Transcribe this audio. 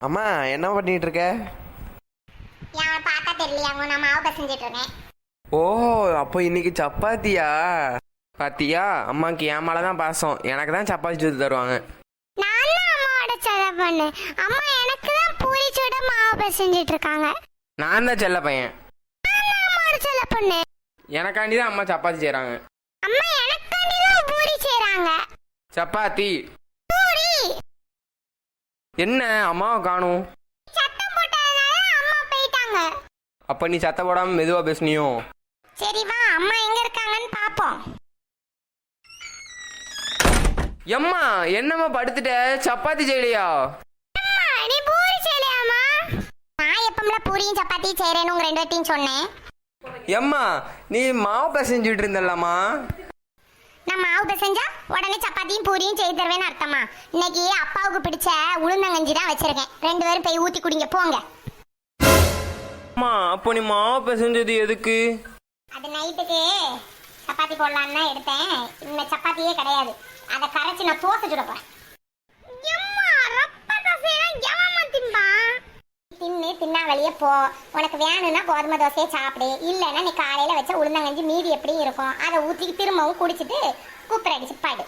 அம்மா என்ன பண்ணிட்டு இருக்க? ஏன் பார்த்தா தெரியலையாங்க, நான் மாவு பிசைஞ்சிட்டு இருக்கேன். ஓ, அப்போ இன்னைக்கு சப்பாத்தியா? பாத்தியா, அம்மாக்கு என் மேலதான் பாசம். எனக்கு தான் சப்பாத்தி சுட்டு தருவாங்க. நான் தான் அம்மாவோட செல்ல பொண்ணு. அம்மா எனக்கு தான் பூரி சுட மாவு பிசைஞ்சிட்டு இருக்காங்க. நான் தான் செல்ல பையன். நான் தான் அம்மாவோட செல்ல பொண்ணு. எனக்காண்டி தான் அம்மா சப்பாத்தி செய்றாங்க. அம்மா எனக்காண்டி தான் பூரி செய்றாங்க. சப்பாத்தி பூரி என்ன அம்மாவை காணும்? சத்தம் போட்டதுனால அம்மா போயிட்டாங்க. அப்ப நீ சத்த போடாம மெதுவா பேசுனியோ? சரி வா, அம்மா எங்க இருக்காங்கன்னு பாப்போம். எம்மா என்னம்மா படுத்துட்ட? சப்பாத்தி செய்யலையா? அம்மா நீ பூரி செய்யலையாமா? நான் எப்பம்ல பூரியும் சப்பாத்தியும் செய்றேன்னு உங்க ரெண்டு பேர்ட்டையும் சொன்னேன். எம்மா நீ மாவு பிசைஞ்சுட்டு இருந்தல்லம்மா. நான் மாவு பிசைஞ்சா உடனே சப்பாத்தியும் பூரியும் செய்து தருவேன்னு அர்த்தமா? இன்னைக்கு அப்பாவுக்கு பிடிச்ச உளுந்தங்கஞ்சி தான் வச்சிருக்கேன். ரெண்டு பேரும் போய் ஊத்தி குடிங்க போங்க. அம்மா அப்போ நீ மாவு பிசைஞ்சது எதுக்கு? அது நைட்டுக்கு சப்பாத்தி போடலான்னு தான் எடுத்தேன். இன்னும் சப்பாத்தியே கிடையாது. அதை கரைச்சி நான் தோசை சுட போறேன். தின்னு தின்னா வெளியே போ. உனக்கு வேணும்னா கோதுமை தோசையை சாப்பிடு. இல்லைன்னா நீ காலையில வச்ச உளுந்தங்கஞ்சி மீதி எப்படியும் இருக்கும், அதை ஊற்றி திரும்பவும் குடிச்சிட்டு கூப்பிட அடிச்சு பாடு.